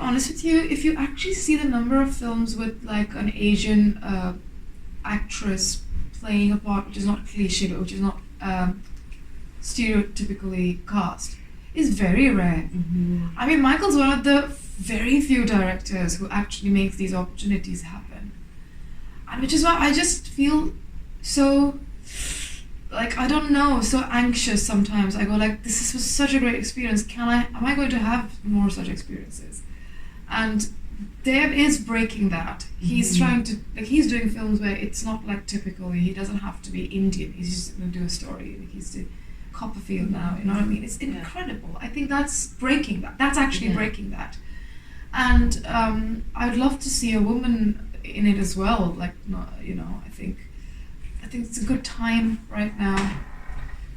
honest with you, if you actually see the number of films with like an Asian actress playing a part which is not cliche, but which is not stereotypically cast, is very rare. I mean, Michael's one of the very few directors who actually makes these opportunities happen. And which is why I just feel so, like, I don't know, so anxious sometimes. I go like, this was such a great experience. Am I going to have more such experiences? And Dev is breaking that. He's trying to, like, he's doing films where it's not like typical, he doesn't have to be Indian, he's just going to do a story. Like, he's doing Copperfield now, you know what I mean? It's incredible. I think that's breaking that. That's actually breaking that. And I would love to see a woman in it as well. Like, not, you know, I think it's a good time right now.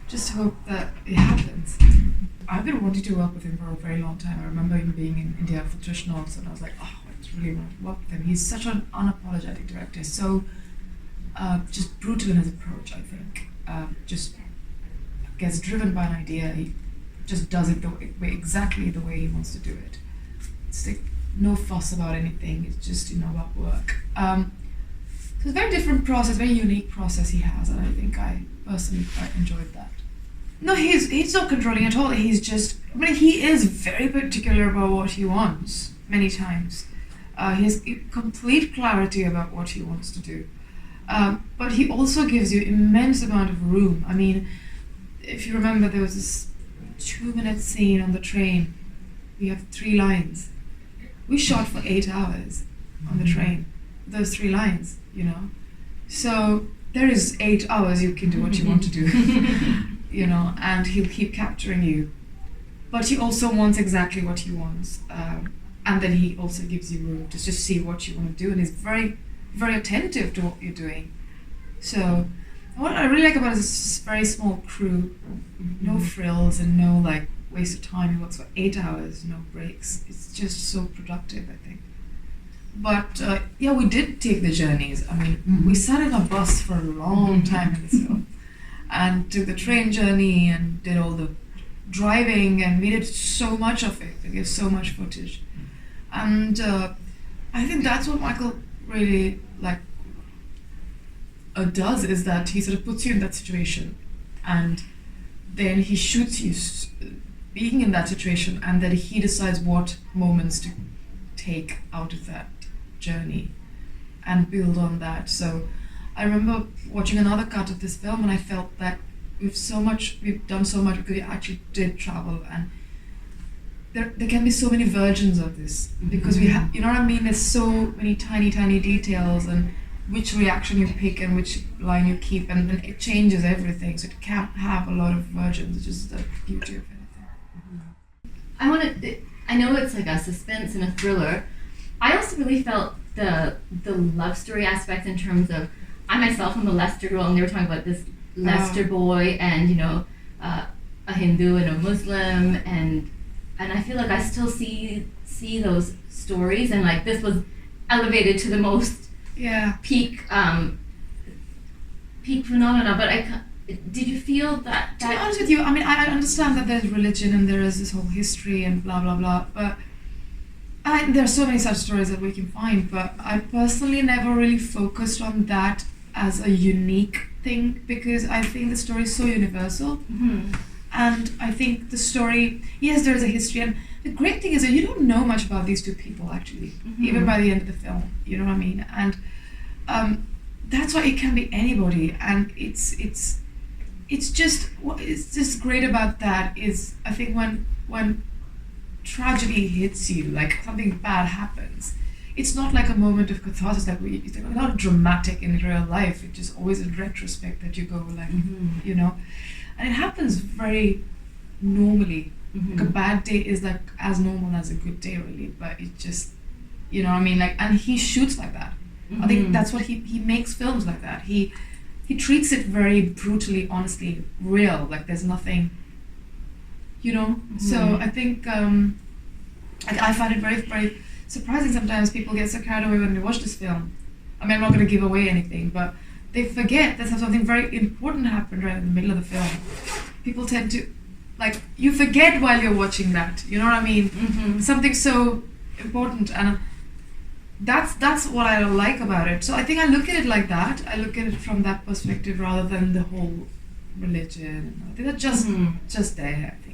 Just hope that it happens. I've been wanting to work with him for a very long time. I remember him being in India for Tush Notes, and I was like, oh, I just really want to work with him. He's such an unapologetic director, so just brutal in his approach, I think. Just gets driven by an idea, he just does it exactly the way he wants to do it. It's like no fuss about anything, it's just, you know, about work. So it's a very different process, very unique process he has, and I think I personally quite enjoyed that. No, he's not controlling at all. He's just, I mean, he is very particular about what he wants many times. He has complete clarity about what he wants to do. But he also gives you immense amount of room. I mean, if you remember, there was this 2-minute scene on the train. We have 3 lines. We shot for 8 hours on the train. Those 3 lines, you know. So there is 8 hours you can do what you want to do, you know, and he'll keep capturing you. But he also wants exactly what he wants. And then he also gives you room to just see what you want to do, and he's very, very attentive to what you're doing. So what I really like about it is this very small crew, no frills and no like waste of time. He works for 8 hours, no breaks. It's just so productive, I think. But yeah, we did take the journeys. I mean, we sat in a bus for a long time in this film, and took the train journey and did all the driving, and we did so much of it. We gave so much footage, and I think that's what Michael really like does, is that he sort of puts you in that situation, and then he shoots you being in that situation, and then he decides what moments to take out of that journey and build on that. So I remember watching another cut of this film, and I felt that we've done so much because we actually did travel, and there can be so many versions of this because we have, you know what I mean, there's so many tiny details, and which reaction you pick and which line you keep, and then it changes everything, so it can't have a lot of versions, which is the beauty of it. I know it's like a suspense and a thriller. I also really felt the love story aspect in terms of, I myself am a Leicester girl, and they were talking about this Leicester boy, and, you know, a Hindu and a Muslim, and I feel like I still see those stories, and like this was elevated to the most peak phenomena. But did you feel that? To be honest with you, I mean, I understand that there's religion and there is this whole history and blah blah blah, but there are so many such stories that we can find, but I personally never really focused on that as a unique thing, because I think the story is so universal. And I think the story, yes, there is a history, and the great thing is that you don't know much about these two people actually, even by the end of the film, you know what I mean? And that's why it can be anybody, and it's just, what is just great about that is, I think when tragedy hits you, like something bad happens, it's not like a moment of catharsis that it's not dramatic in real life. It's just always in retrospect that you go like, you know, and it happens very normally. Like a bad day is like as normal as a good day, really, but it just, you know what I mean, like, and he shoots like that. I think that's what he makes films like that. He treats it very brutally, honestly, real, like there's nothing, you know. So I think I find it very, very surprising sometimes people get so carried away when they watch this film. I mean, I'm not going to give away anything, but they forget that something very important happened right in the middle of the film. People tend to, like, you forget while you're watching that, you know what I mean? Something so important, and that's what I like about it. So I think I look at it like that. I look at it from that perspective rather than the whole religion. I think that's just there. I think.